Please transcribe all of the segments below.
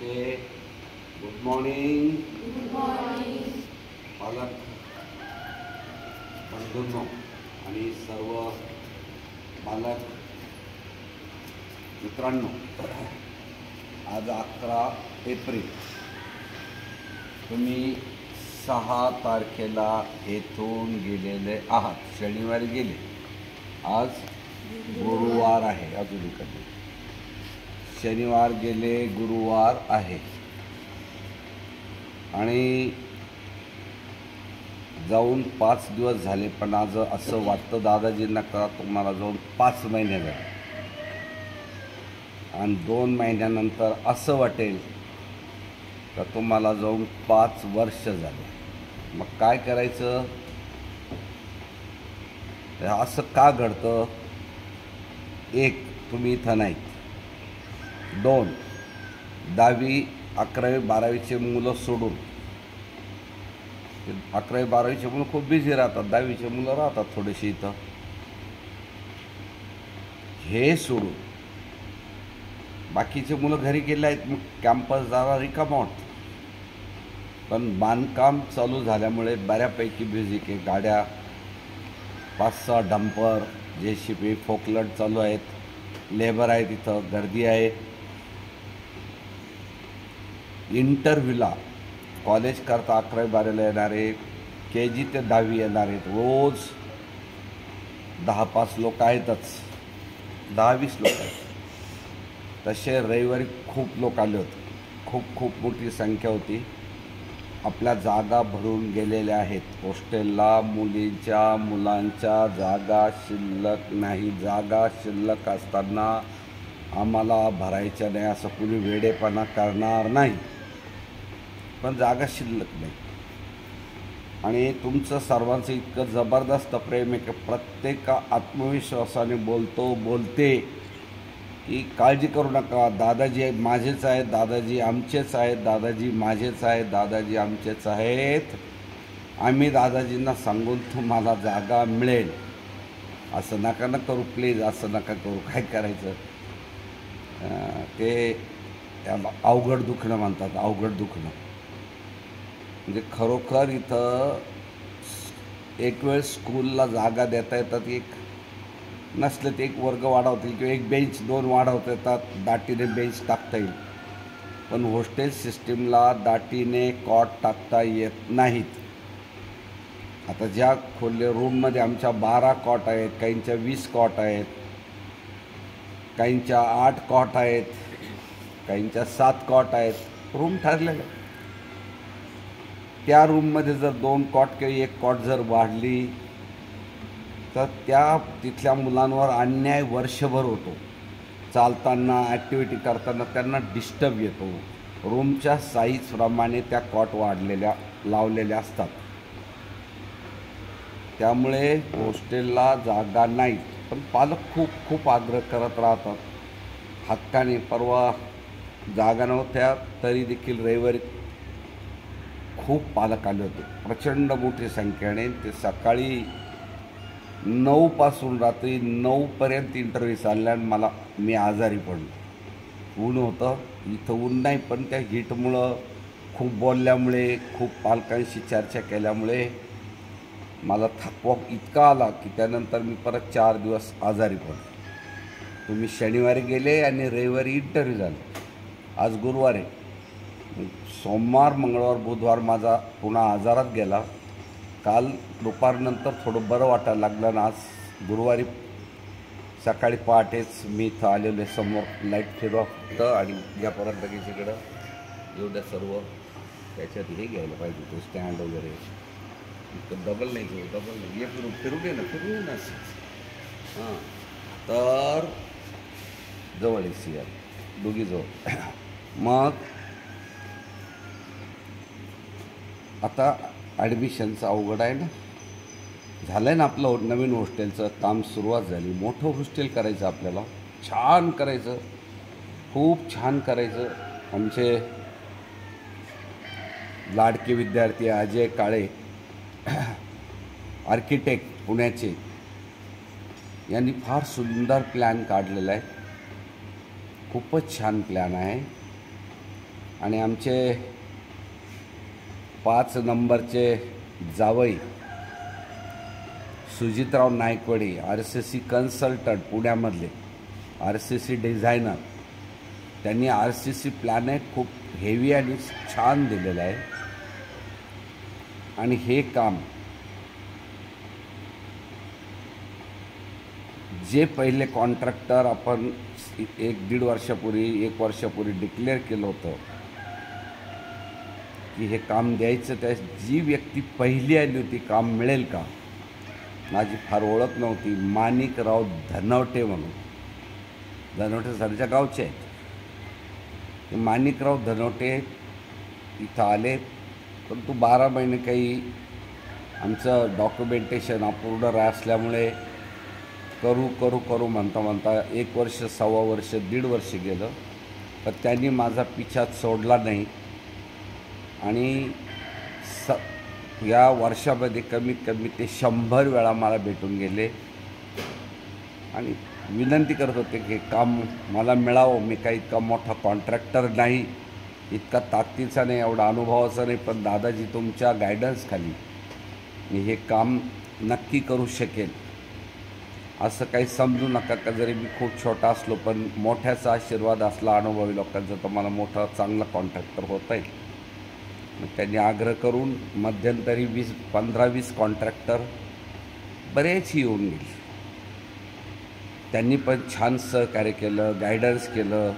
Okay, good morning पालक बंधूंनो आणि सर्व पालक मित्रांनो, आज 11 एप्रिल, तुम्ही 6 तारखेला येथून गेलेले आहात, शनिवारी गेले, आज गुरुवार आहे, अजून इकडे शनिवार गेले, गुरुवार आहे आणि जाऊन 5 दिवस झाले, पण आज असं वाटतं दादाजींना का तुम्हाला जाऊन 5 महिने झाले आणि 2 महिन्यानंतर असं वाटेल का तुम्हाला जाऊन 5 वर्ष झाले. मग काय करायचं? असं का घडतं? 1, तुम्ही इथं नाही. 2, 10वी 11वी 12वीचे मुलं सोडून, 11वी 12वीचे मुलं खूप बिझी राहतात, 10वीचे मुलं राहतात थोडेसे इथं. हे सोडून बाकीचे मुलं घरी गेले आहेत, मग कॅम्पस जरा रिकामा वाटतो. पण बांधकाम चालू झाल्यामुळे बऱ्यापैकी बिझी की गाड्या 5-6 डंपर, JCB, फोकलड चालू आहेत, लेबर आहेत, इथं गर्दी आहे. इंटरव्ह्यूला कॉलेज करता 11वी 12वीला येणारे, KG ते 10वी येणारे रोज 10-5 लोक आहेतच, 10-20 लोक आहेत. तसे रविवारी खूप लोक आले होते, खूप मोठी संख्या होती. आपल्या जागा भरून गेलेल्या आहेत. हॉस्टेलला मुलांच्या जागा शिल्लक नाही. जागा शिल्लक असताना आम्हाला भरायच्या नाही असं कुणी वेडेपणा करणार नाही, पण जागा शिल्लक नाही. आणि तुमचं सर्वांचं इतकं जबरदस्त प्रेम आहे की प्रत्येक आत्मविश्वासाने बोलते की काळजी करू नका, दादाजी माझेच आहेत, दादाजी आमचेच आहेत, दादाजी माझेच आहेत, दादाजी आमचेच आहेत. आम्ही दादाजींना सांगून तुम्हाला जागा मिळेल. असं नका ना करू प्लीज, असं नका करू. काय करायचं ते अवघड दुखणं म्हणतात, अवघड दुखणं. म्हणजे खरोखर इथं एक वेळ स्कूलला जागा देता येतात, एक नसलं ते एक वर्ग वाढवतील किंवा एक बेंच 2 वाढवता येतात, दाटीने बेंच टाकता येईल. पण हॉस्टेल सिस्टीमला दाटीने कॉट टाकता येत नाहीत. आता ज्या खोल्या रूममध्ये आमच्या 12 कॉट आहेत, काहींच्या 20 कॉट आहेत, काहींच्या 8 कॉट आहेत, काहींच्या 7 कॉट आहेत, रूम ठरलेले. त्या रूममध्ये जर 2 कॉट किंवा 1 कॉट जर वाढली तर त्या तिथल्या मुलांवर अन्याय वर्षभर होतो. चालताना, ॲक्टिव्हिटी करताना त्यांना डिस्टर्ब येतो. रूमच्या साईजप्रमाणे त्या कॉट लावलेल्या असतात. त्यामुळे हॉस्टेलला जागा नाही, पण पालक खूप आग्रह करत राहतात हक्काने. परवा जागा नव्हत्या तरी देखील रविवारी खूप पालक आले होते, प्रचंड मोठी संख्येने. ते सकाळी 9 पासून रात्री 9पर्यंत इंटरव्ह्यू चालल्या आणि मी आजारी पडलो. ऊन होतं, इथं ऊन नाही, पण त्या हीटमुळं खूप बोलल्यामुळे, खूप पालकांशी चर्चा केल्यामुळे मला थकवा इतका आला की त्यानंतर मी परत 4 दिवस आजारी पडलो. तुम्ही शनिवारी गेले आणि रविवारी इंटरव्ह्यू झाले, आज गुरुवार आहे. सोमवार, मंगळवार, बुधवार माझा पुन्हा आजारात गेला. काल दुपारनंतर थोडं बरं वाटायला लागलं आणि आज गुरुवारी सकाळी पहाटेच मी इथं आलेलो आहे. समोर लाईट फिरवा फक्त आणि या परत लगेच इकडं एवढ्या सर्व त्याच्यात हे घ्यायला पाहिजे, तो स्टँड वगैरे. इतकं डबल नाही घेऊ, डबल नाही, हे फिरू दे ना. हां, तर जवळ आहे सियार, दोघी जवळ. मग आता ॲडमिशनचं अवघड आहे ना. झालं आहे ना आपलं नवीन हॉस्टेलचं काम, सुरुवात झाली. मोठं हॉस्टेल करायचं आपल्याला, छान करायचं, खूप छान करायचं. आमचे लाडके विद्यार्थी अजय काळे, आर्किटेक्ट पुण्याचे, यांनी फार सुंदर प्लॅन काढलेला आहे. खूपच छान प्लॅन आहे. आणि आमचे 5 नंबरचे जावई सुजितराव नायकवडी, RCC कन्सल्टंट पुण्यामधले, RCC डिझायनर, त्यांनी RCC प्लॅनेट खूप हेवी आणि छान दिलेलं आहे. आणि हे काम जे पहिले कॉन्ट्रॅक्टर आपण 1-1.5 वर्षापूर्वी 1 वर्षापूर्वी डिक्लेअर केलं होतं की हे काम द्यायचं, त्या जी व्यक्ती पहिली आली होती काम मिळेल का, माझी फार ओळख नव्हती, माणिकराव धनवटे म्हणून, धनवटे सरच्या गावचे आहेत. माणिकराव धनवटे इथं आले, परंतु 12 महिने काही आमचं डॉक्युमेंटेशन अपूर्ण असल्यामुळे करू म्हणता 1 वर्ष, 1.25 वर्ष, 1.5 वर्ष गेलं. तर त्यांनी माझा पिछा सोडला नाही आणि या वर्षामध्ये कमीत कमी ते 100 वेळा मला भेटून गेले आणि विनंती करत होते की काम मला मिळावं. मी काही इतका मोठा कॉन्ट्रॅक्टर नाही, इतका ताकदीचा नाही, एवढा अनुभवाचा नाही, पण दादाजी तुमच्या गायडन्सखाली मी हे काम नक्की करू शकेल. असं काही समजू नका का जरी मी खूप छोटा असलो पण मोठ्याचा आशीर्वाद असला अनुभवी लोकांचा तर मला मोठा चांगला कॉन्ट्रॅक्टर होता येईल. मग त्यांनी आग्रह करून मध्यंतरी 15-20 कॉन्ट्रॅक्टर बरेच येऊन गेले. त्यांनी पण छान सहकार्य केलं, गायडन्स केलं,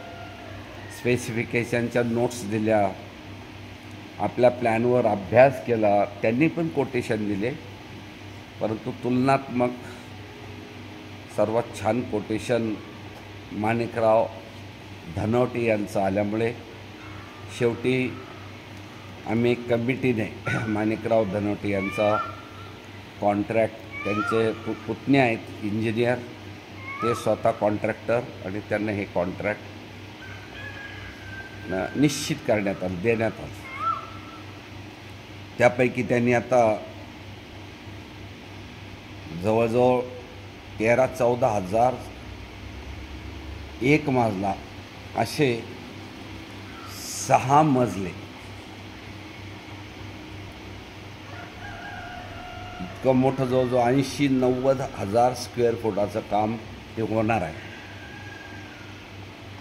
स्पेसिफिकेशनच्या नोट्स दिल्या, आपल्या प्लॅनवर अभ्यास केला. त्यांनी पण कोटेशन दिले, परंतु तुलनात्मक सर्वात छान कोटेशन माणिकराव धनवटे यांचं आल्यामुळे शेवटी आम्ही एक कमिटीने माणिकराव धनवटे यांचा कॉन्ट्रॅक्ट, त्यांचे पुतणे आहेत इंजिनियर, ते स्वतः कॉन्ट्रॅक्टर, आणि त्यांना हे कॉन्ट्रॅक्ट निश्चित करण्यात आलं, देण्यात आलं. त्यापैकी त्यांनी आता जवळजवळ 13-14 हजार एक मजला असे 6 मजले इतकं मोठं जवळजवळ 80-90 हजार स्क्वेअर फुटाचं काम ते होणार आहे.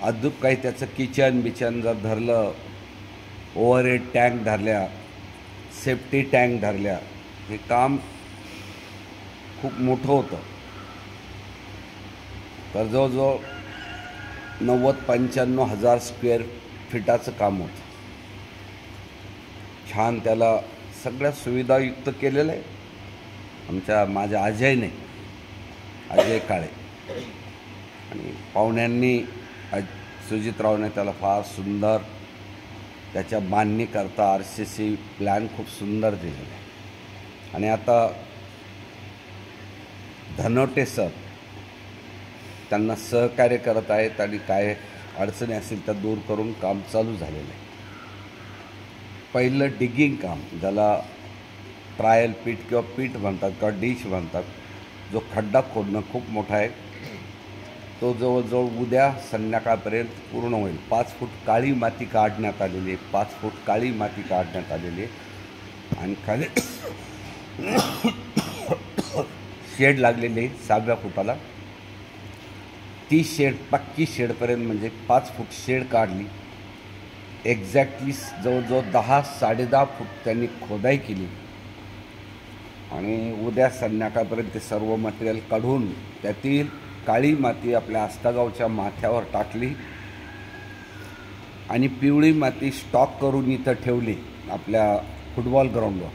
अजून काही त्याचं किचन जर धरलं, ओव्हरहेड टँक धरल्या, सेफ्टी टँक धरल्या, हे काम खूप मोठं होतं. तर जवळजवळ 90-95 हजार स्क्वेअर फीटाचं काम होतं. छान त्याला सगळ्या सुविधायुक्त केलेलं आहे माझ्या अजयने, अजय काळे आणि पाहुण्यांनी, सुजितरावने त्याला फार सुंदर त्याच्या बांधणीकरता RCC प्लॅन खूप सुंदर दिलेला आहे. आणि आता धनवटे सर त्यांना सहकार्य करत आहेत आणि काय अडचणी असतील त्या दूर करून काम चालू झालेलं आहे. पहिलं डिगिंग काम, ज्याला ट्रायल पीट किंवा पीठ म्हणतात किंवा डिश म्हणतात, जो खड्डा खोदणं खूप मोठा आहे, तो जवळजवळ उद्या संध्याकाळपर्यंत पूर्ण होईल. 5 फूट काळी माती काढण्यात आलेली आहे, 5 फूट काळी माती काढण्यात आलेली आहे आणि खाली शेड लागलेली आहे 6व्या फुटाला. ती शेड पक्की शेडपर्यंत म्हणजे 5 फूट शेड काढली. एक्झॅक्टली जवळजवळ 10-10.5 फूट त्यांनी खोदाई केली आणि उद्या संध्याकाळपर्यंत ते सर्व मटेरियल काढून त्यातील काळी माती आपल्या आस्तागावच्या माथ्यावर टाकली आणि पिवळी माती स्टॉक करून इथं ठेवली आपल्या फुटबॉल ग्राउंडवर.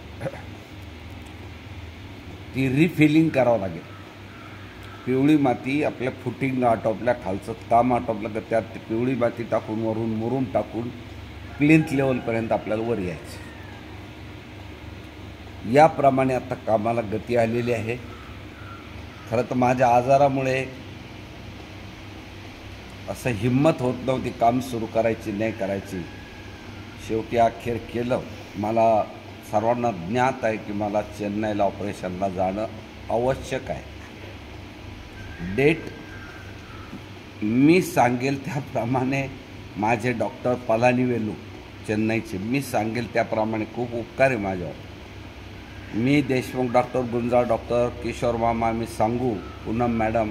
ती रिफिलिंग करावं लागेल. पिवळी माती आपल्या फुटिंग आटोपल्या, खालचं काम आटोपलं तर त्यात पिवळी माती टाकून वरून मुरूम टाकून प्लिंथ लेवलपर्यंत आपल्याला वर यायचं. याप्रमाणे आता कामाला गती आलेली आहे. खरं तर माझ्या आजारामुळे असं हिम्मत होत नव्हती काम सुरू करायची, नाही करायची. शेवटी अखेर केलं. मला सर्वांना ज्ञात आहे की मला चेन्नईला ऑपरेशनला जाणं आवश्यक आहे. डेट मी सांगेल त्याप्रमाणे माझे डॉक्टर पलानीवेलू चेन्नईचे, मी सांगेल त्याप्रमाणे खूप उपकार आहे माझ्यावर. मी देशमुख डॉक्टर, गुंजाळ डॉक्टर, किशोर मामा, आम्ही सांगू, पूनम मॅडम,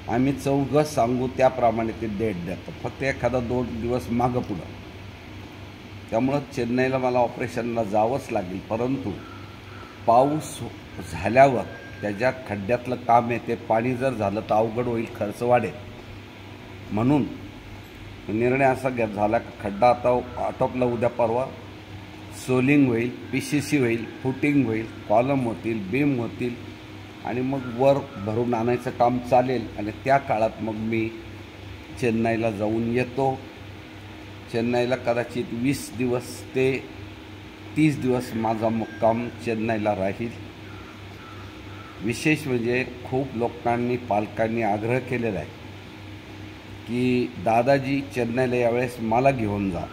आम्ही चौघं सांगू त्याप्रमाणे ते डेट देतो. फक्त एखादा 2 दिवस मागं पुढं. त्यामुळं चेन्नईला मला ऑपरेशनला जावंच लागेल. परंतु पाऊस झाल्यावर त्याच्या खड्ड्यातलं काम आहे, ते पाणी जर झालं तर अवघड होईल, खर्च वाढेल. म्हणून निर्णय असा झाला की खड्डा आता आटोपला, उद्या परवा सोलिंग होईल, PCC होईल, फुटिंग होईल, कॉलम होतील, बीम होतील आणि मग वर भरून आणायचं काम चालेल. आणि त्या काळात मग मी चेन्नईला जाऊन येतो. चेन्नईला कदाचित 20 दिवस ते 30 दिवस माझा मुक्काम चेन्नईला राहील. विशेष म्हणजे खूप लोकांनी, पालकांनी आग्रह केलेला आहे की दादाजी चेन्नईला यावेळेस मला घेऊन जा.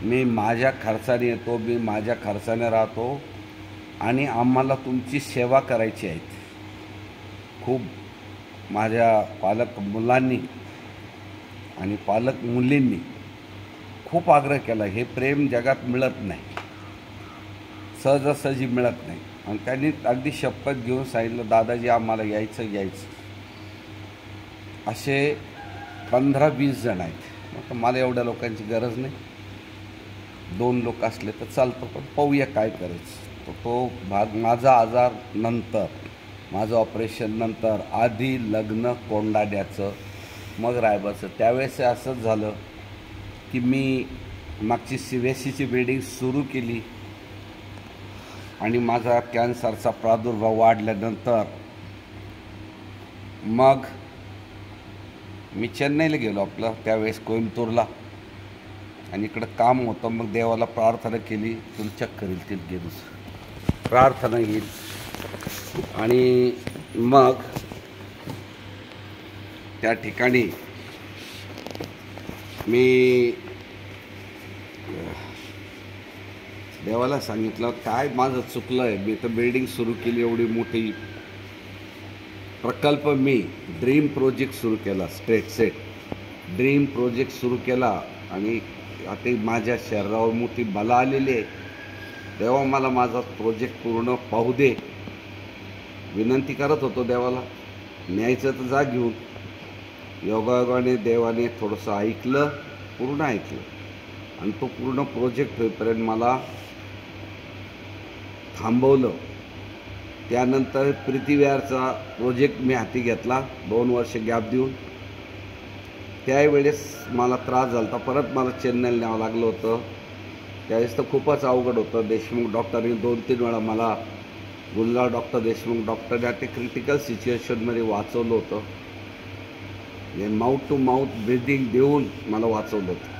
मी माझ्या खर्चाने येतो, मी माझ्या खर्चाने राहतो आणि आम्हाला तुमची सेवा करायची आहे. खूप माझ्या पालक मुलांनी आणि पालक मुलींनी खूप आग्रह केला. हे प्रेम जगात मिळत नाही, सहजासहजी मिळत नाही. आणि त्यांनी अगदी शपथ घेऊन सांगितलं, दादाजी आम्हाला यायचं. असे 15-20 जण आहेत. मग मला एवढ्या लोकांची गरज नाही, 2 लोक असले तर चालतं. पण पाहूया काय करायचं. तो भाग माझा आजार नंतर, माझं ऑपरेशन नंतर, आधी लग्न कोंडाण्याचं, मग रायबाचं. त्यावेळेस असंच झालं की मी मागची CVSCची बिल्डिंग सुरू केली आणि माझा कॅन्सरचा प्रादुर्भाव वाढल्यानंतर मग मी चेन्नईला गेलो, आपलं त्यावेळेस कोइंबतूरला, आणि इकडं काम होतं. मग देवाला प्रार्थना केली, तुला चक्कर येईल, तिथे गेलो, प्रार्थना येईल. आणि मग त्या ठिकाणी मी देवाला सांगितलं, काय माझं चुकलं आहे, मी तर बिल्डिंग सुरू केली एवढी मोठी, प्रकल्प, मी ड्रीम प्रोजेक्ट सुरू केला, स्ट्रेट सेट ड्रीम प्रोजेक्ट सुरू केला. आणि आता माझ्या शरीरावर मोठी बला आलेली आहे. तेव्हा मला माझा प्रोजेक्ट पूर्ण पाहू दे, विनंती करत होतो देवाला. न्यायचं तर जा घेऊन. योगायोगाने देवाने थोडंसं ऐकलं, पूर्ण ऐकलं. आणि तो पूर्ण प्रोजेक्ट होईपर्यंत मला थांबवलं. त्यानंतर प्रीतीविहारचा प्रोजेक्ट मी हाती घेतला, 2 वर्ष गॅप देऊन. त्यावेळेस मला त्रास झाला होता, परत मला चेन्नईला न्यावं लागलं होतं. त्यावेळेस तर खूपच अवघड होतं. देशमुख डॉक्टरनी 2-3 वेळा मला, गुंजाळ डॉक्टर, देशमुख डॉक्टरने ते क्रिटिकल सिच्युएशनमध्ये वाचवलं होतं. म्हणजे माउथ टू माउथ ब्रिदिंग देऊन मला वाचवलं होतं.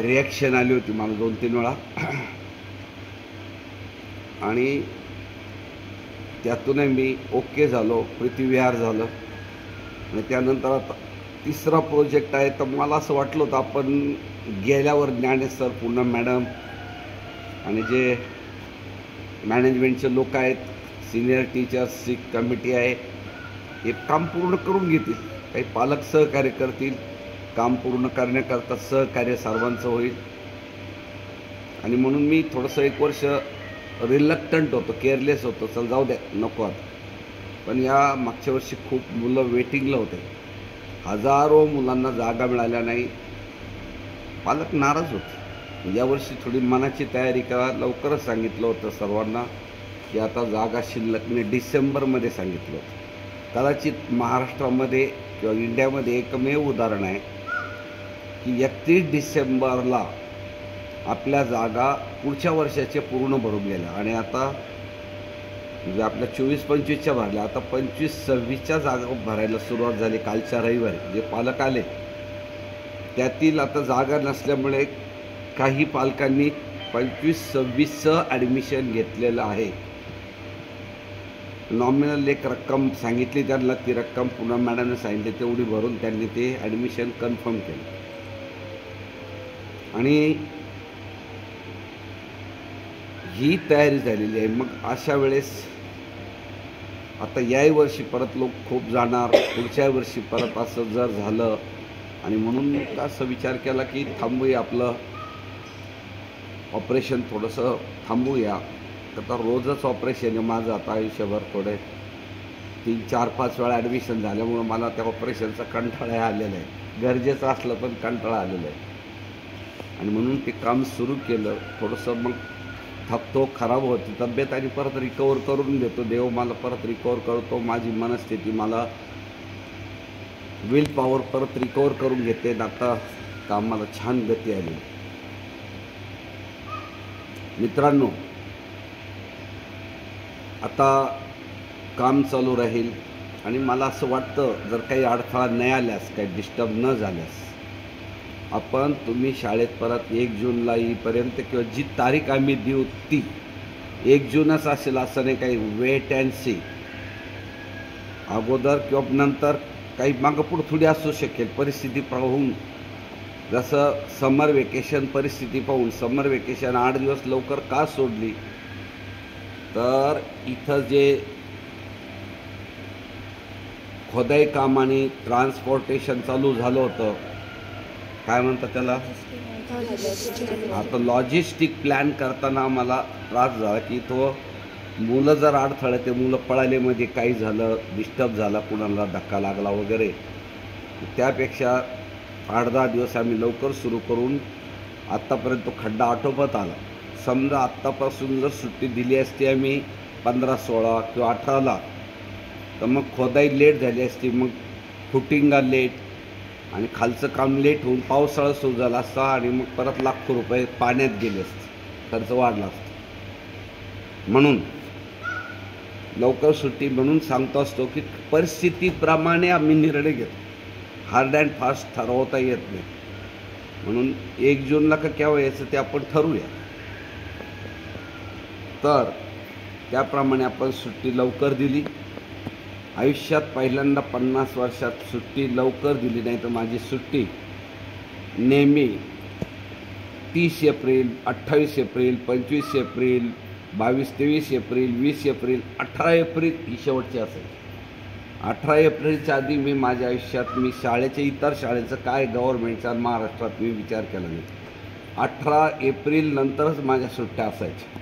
रिॲक्शन आली होती मला 2-3 वेळा आणि त्यातूनही मी ओके झालो, प्रीतीविहार झालं. आणि त्यानंतर आता 3रा प्रोजेक्ट आहे. तर मला असं वाटलं होतं आपण गेल्यावर ज्ञानेश सर, पूनम मॅडम आणि जे मॅनेजमेंटचे लोक आहेत, सिनियर टीचर्सची कमिटी आहे, हे काम पूर्ण करून घेतील. काही पालक सहकार्य करतील. काम पूर्ण करण्याकरता सहकार्य सर्वांचं होईल. आणि म्हणून मी थोडंसं 1 वर्ष रिलक्टंट होतो, केअरलेस होतो, चल जाऊ द्या, नको आता. पण या मागच्या वर्षी खूप मुलं वेटिंगला होते. हजारो मुलांना जागा मिळाल्या नाही. पालक नाराज होते. यावर्षी थोडी मनाची तयारी करा. लवकरच सांगितलं होतं सर्वांना की आता जागा शिल्लक नाही. डिसेंबरमध्ये सांगितलं होतं. कदाचित महाराष्ट्रामध्ये किंवा इंडियामध्ये एकमेव उदाहरण आहे की 31 डिसेंबरला आपल्या जागा पुढच्या वर्षाचे पूर्ण भरून गेल्या. आणि आता म्हणजे आपल्या 24-25च्या भरल्या, आता 25-26च्या जागा भरायला सुरुवात झाली कालच्या रविवारी. जे पालक आले त्यातील आता जागा नसल्यामुळे काही पालकांनी 25-26चं ॲडमिशन घेतलेलं आहे. नॉमिनल एक रक्कम सांगितली त्यांना, ती रक्कम पूनम मॅडमने सांगितली तेवढी भरून त्यांनी ते ॲडमिशन कन्फर्म केलं. आणि ही तयारी झालेली आहे. मग अशा वेळेस आता याही वर्षी परत लोक खूप जाणार, पुढच्या वर्षी परत असं जर झालं आणि म्हणून असं विचार केला की थांबूया, आपलं ऑपरेशन थोडंसं थांबूया. तर रोजच ऑपरेशन आहे माझं आता आयुष्यभर. थोडे 3-4-5 वेळा ॲडमिशन झाल्यामुळं मला त्या ऑपरेशनचा कंटाळा आलेला आहे. गरजेचं असलं पण कंटाळा आलेला आहे. आणि म्हणून ते काम सुरू केलं. थोडंसं मग थकतो, खराब होती तब्येत आणि परत रिकवर करून घेतो. देव मला परत रिकवर करतो. माझी मनस्थिती, मला विल पॉवर परत रिकवर करून घेते. आता कामाला छान गती आली. मित्रांनो, आता काम चालू राहील आणि मला असं वाटतं जर काही अडथळा नाही आल्यास, काही डिस्टर्ब न झाल्यास, आपण तुम्ही शाळेत परत 1 जूनला येईपर्यंत किंवा जी तारीख आम्ही देऊ ती 1 जूनच असेल असं नाही. काही वेट अँड सी, अगोदर किंवा नंतर काही मागं पुढं थोडी असू शकेल परिस्थिती पाहून. जसं समर वेकेशन परिस्थिती पाहून समर वेकेशन 8 दिवस लवकर का सोडली, तर इथं जे खोदाई काम आणि ट्रान्सपोर्टेशन चालू झालं होतं, काय म्हणतात त्याला, आता लॉजिस्टिक प्लॅन करताना मला त्रास झाला की तो मुलं जर अडथळे, ते मुलं पळालेमध्ये काही झालं, डिस्टर्ब झाला, कुणाला धक्का लागला वगैरे, त्यापेक्षा 8-10 दिवस आम्ही लवकर सुरू करून आत्तापर्यंत तो खड्डा आटोपत आला. समजा आत्तापासून जर सुट्टी दिली असती आम्ही 15-16 किंवा 18ला, तर मग खोदाई लेट झाली असती, मग फुटिंगा लेट आणि खालचं काम लेट होऊन पावसाळा सुरू झाला असता आणि मग परत लाखो रुपये पाण्यात गेले असते, खर्च वाढला असता. म्हणून लवकर सुट्टी म्हणून सांगतो असतो की परिस्थितीप्रमाणे आम्ही निर्णय घेतो. हार्ड अँड फास्ट ठरवता येत नाही. म्हणून 1 जूनला का केव्हा यायचं ते आपण ठरवूया. तर त्याप्रमाणे आपण सुट्टी लवकर दिली. आयुष्यात पहिल्यांदा 50 वर्षात सुट्टी लवकर दिली नाही. तर माझी सुट्टी नेहमी 30 April, 28 April, 25 April, 22-23 April, 20 April, 18 April ही शेवटची असेल. 18 एप्रिलच्या आधी मी माझ्या आयुष्यात मी शाळेचे, इतर शाळेचं काय गव्हर्नमेंटचा महाराष्ट्रात मी विचार केला नाही. 18 एप्रिल नंतरच माझ्या सुट्ट्या असायच्या.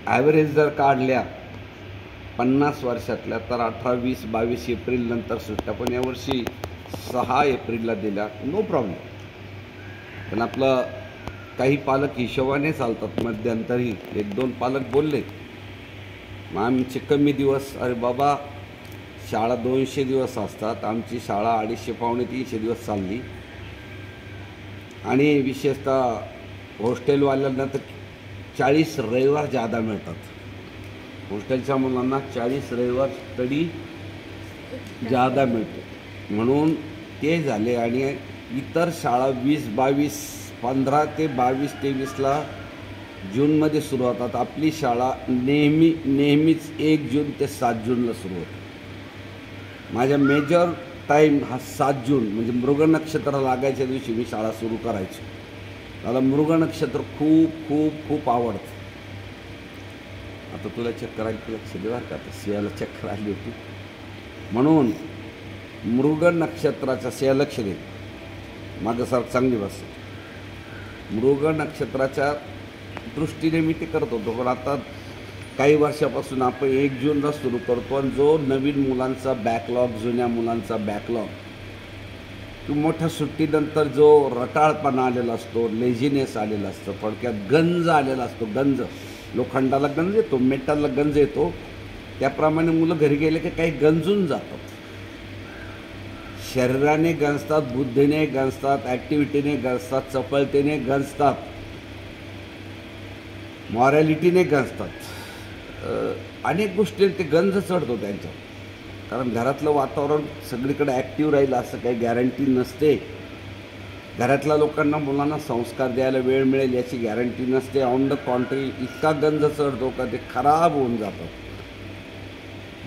ॲव्हरेज जर काढल्या 50 वर्षातल्या तर 18, 20, 22 एप्रिल नंतर सुट्ट्या. पण यावर्षी 6 एप्रिलला दिल्या, नो प्रॉब्लेम. पण आपलं काही पालक हिशोबाने चालतात. मध्यंतरी 1-2 पालक बोलले, मग आमचे कमी दिवस, अरे बाबा शाळा 200 दिवस असतात, आमची शाळा 250-300 दिवस चालली. आणि विशेषतः हॉस्टेलवाल्यांना तर 40 रविवार जादा मिळतात. हॉस्टेलच्या मुलांना 40 रविवार स्टडी जादा मिळतो. म्हणून ते झाले. आणि इतर शाळा 20-22, 15 ते 22-23ला जूनमध्ये सुरू होतात. आपली शाळा नेहमीच 1 जून ते 7 जूनला सुरू होते. माझ्या मेजर टाईम हा 7 जून, म्हणजे मृग नक्षत्र लागायच्या दिवशी मी शाळा सुरू करायची. मला मृग नक्षत्र खूप खूप खूप आवडतं. आता तुला चक्कर आली, लक्ष दे बरं का, आता सिंहाला चक्कर आली होती. म्हणून मृग नक्षत्राच्या, सिंह लक्ष दे, मागं सर चांगली बस. मृग नक्षत्राच्या दृष्टीने मी ते करत होतो. पण आता काही वर्षापासून आपण 1 जूनला सुरू करतो. आणि जो नवीन मुलांचा बॅकलॉग, जुन्या मुलांचा बॅकलॉग, तो मोठ्या सुट्टीनंतर जो रटाळपणा आलेला असतो, लेझिनेस आलेला असतं, थोडक्यात गंज आलेला असतो. गंज, लोखंडाला गंज येतो, मेटलला गंज येतो, त्याप्रमाणे मुलं घरी गेले की काही गंजून जातात. शरीराने गंजतात, बुद्धीने गंजतात, ॲक्टिव्हिटीने गंजतात, चपळतेने गंजतात, मॉरॅलिटीने गंजतात. अनेक गोष्टी ते गंज चढतो त्यांच्या. कारण घरातलं वातावरण सगळीकडे ॲक्टिव्ह राहील असं काही गॅरंटी नसते. घरातल्या लोकांना, मुलांना संस्कार द्यायला वेळ मिळेल याची गॅरंटी नसते. ऑन द कॉन्ट्री इतका गंज चढतो का ते खराब होऊन जातं.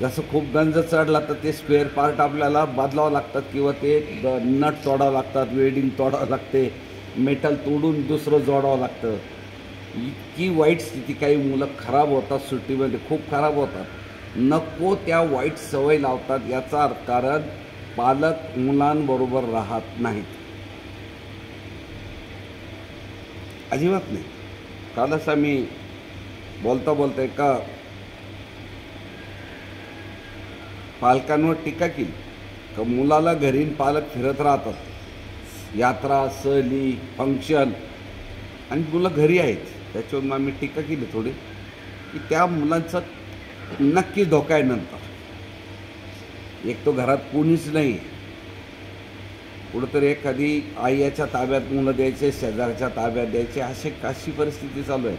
जसं खूप गंज चढला तर ते स्पेअर पार्ट आपल्याला बदलावं लागतात किंवा ते नट तोडावं लागतात, वेल्डिंग तोडावं लागते, मेटल तोडून दुसरं जोडावं लागतं. इतकी वाईट स्थिती, काही मुलं खराब होतात सुट्टीमध्ये, खूप खराब होतात. नको त्या वाईट सवय लावतात. याचा कारण पालक मुलांबरोबर राहत नाहीत. अजिबात नाही. कालच आम्ही बोलता बोलता एका पालकांवर टीका केली का मुलाला घरी पालक फिरत राहतात, यात्रा, सहली, फंक्शन, आणि मुलं घरी आहेत. त्याच्यावरून आम्ही टीका केली थोडी की त्या मुलांचा नक्की धोका आहे. नंतर एक तो घरात कोणीच नाही, कुठंतरी एखादी आईच्या ताब्यात मुलं द्यायचे, शेजारच्या ताब्यात द्यायचे, अशी परिस्थिती चालू आहे.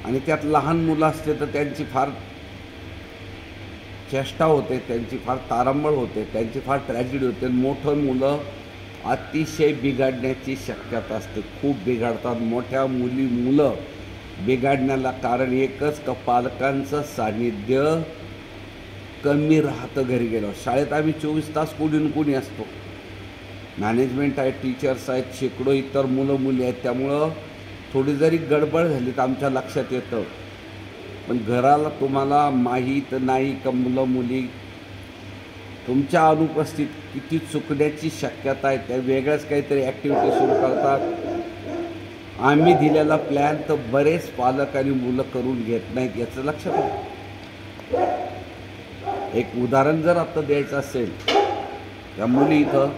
आणि त्यात लहान मुलं असते तर त्यांची फार चेष्टा होते, त्यांची फार तारंबळ होते, त्यांची फार ट्रॅजेडी होते. मोठं मुलं अतिशय बिघडण्याची शक्यता असते, खूप बिघडतात. मोठ्या मुलं बिघडण्याला कारण एकच का पालकांचं सानिध्य कमी राहतं घरी गेल्यावर. शाळेत आम्ही 24 तास कोणी असतो, मॅनेजमेंट आहे, टीचर्स आहेत, शेकडो इतर मुलं मुली आहेत. त्यामुळं थोडी जरी गडबड झाली तर आमच्या लक्षात येतं. पण घराला तुम्हाला माहीत नाही का मुलं मुली तुमच्या अनुपस्थित किती चुकण्याची शक्यता आहे. त्या वेगळ्याच काहीतरी ॲक्टिव्हिटी सुरू करतात. आम्ही दिलेला प्लॅन तर बरेच पालक आणि मुलं करून घेत नाहीत, याचं लक्षात आहे. एक उदाहरण जर आता द्यायचं असेल, त्या मुली इथं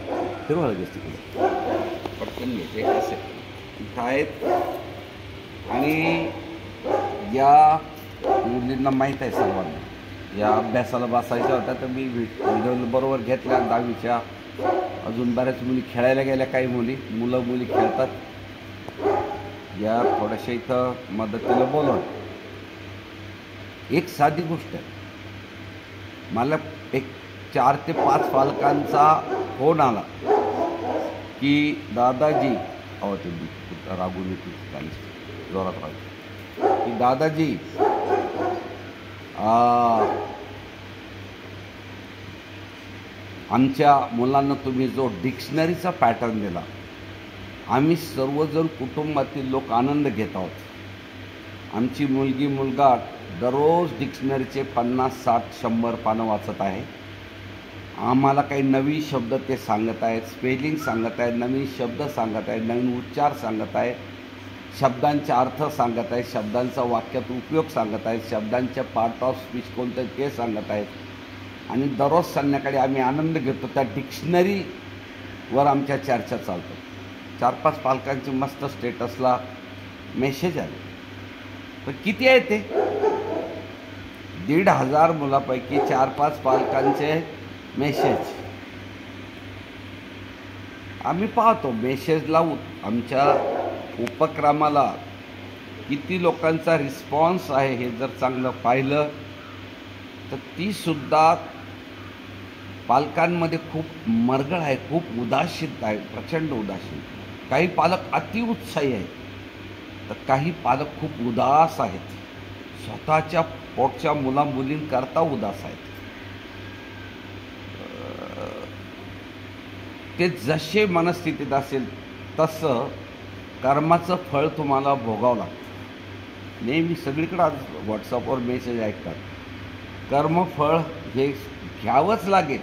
फिरवायला गेस तिकडे पटकन घ्यायचे असे इथं आहेत, आणि या मुलींना माहीत आहे सर्वांना या अभ्यासाला बसायच्या होत्या. तर मी व्हिडिओ बरोबर घेतल्या 10वीच्या. अजून बऱ्याच मुली खेळायला गेल्या, काही मुलं मुली खेळतात. या थोड्याशा इथं मदतीला बोलवून एक साधी गोष्ट आहे. मला एक 4 ते 5 पालकांचा फोन आला की दादाजी, ते रागून जोरात राहतो की दादाजी आमच्या मुलांना तुम्ही जो डिक्शनरीचा पॅटर्न दिला, आम्ही सर्वजण कुटुंबातील लोक आनंद घेत आहोत. आमची मुलगा दररोज डिक्शनरीचे 50, 60, 100 पानं वाचत आहे. आम्हाला काही नवीन शब्द ते सांगत आहेत, स्पेलिंग सांगत आहेत, नवीन शब्द सांगत आहेत, नवीन उच्चार सांगत आहेत, शब्दांचे अर्थ सांगत आहेत, शब्दांचा वाक्यात उपयोग सांगत आहेत, शब्दांच्या पार्ट ऑफ स्पीच कोणतं ते सांगत आहेत. आणि दररोज संध्याकाळी आम्ही आनंद घेतो. त्या डिक्शनरीवर आमच्या चर्चा चालतात. 4-5 पालकांचे मस्त स्टेटसला मेसेज आले. पण किती आहे ते? 1,500 मुलापैकी 4-5 पालकांचे मेसेज आम्ही पाहतो. मेसेजला आमच्या उपक्रमाला किती लोकांचा रिस्पॉन्स आहे हे जर चांगलं पाहिलं तर तीसुद्धा पालकांमध्ये खूप मरगळ आहे, खूप उदासीन आहे, प्रचंड उदासीन. काही पालक अतिउत्साही आहेत तर काही पालक खूप उदास आहेत, स्वतःच्या पोटच्या मुलामुलींकरता उदास आहेत. ते जसे मनस्थितीत असेल तसं कर्माचं फळ तुम्हाला भोगावं लागतं. नेहमी सगळीकडे आज व्हॉट्सअपवर मेसेज ऐकतात, कर्मफळ हे घ्यावंच लागेल.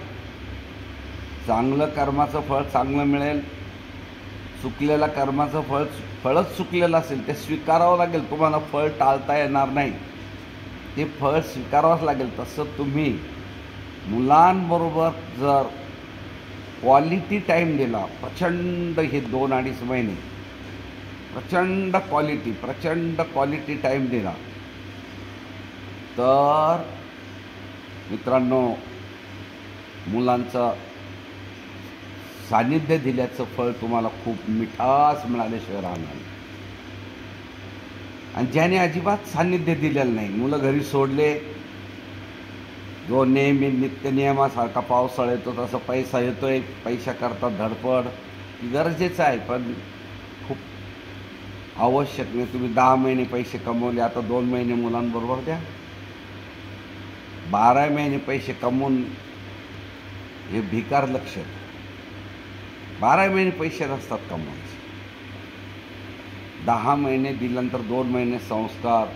चांगलं कर्माचं फळ चांगलं मिळेल, चुकलेलं कर्माचं फळच चुकलेलं असेल ते स्वीकारावं लागेल. तुम्हाला फळ टाळता येणार नाही, ते फळ स्वीकारावंच लागेल. तसं तुम्ही मुलांबरोबर जर क्वालिटी टाईम दिला, प्रचंड हे 2-2.5 महिने प्रचंड क्वालिटी टाईम दिला तर मित्रांनो, मुलांचं सानिध्य दिल्याचं फळ तुम्हाला खूप मिठास मिळाल्याशिवाय राहणार नाही. आणि ज्याने अजिबात सानिध्य दिलेलं नाही, मुलं घरी सोडले, जो नेहमी नित्यनियमासारखा पावसाळा येतो तसं पैसा येतोय, पैशाकरता धडपड गरजेचं आहे, पण खूप आवश्यक नाही. तुम्ही 10 महिने पैसे कमवले, आता 2 महिने मुलांबरोबर द्या. 12 महिने पैसे कमवून हे भिकार लक्ष. 12 महिने पैसे नसतात कमवायचे. 10 महिने दिल्यानंतर 2 महिने संस्कार,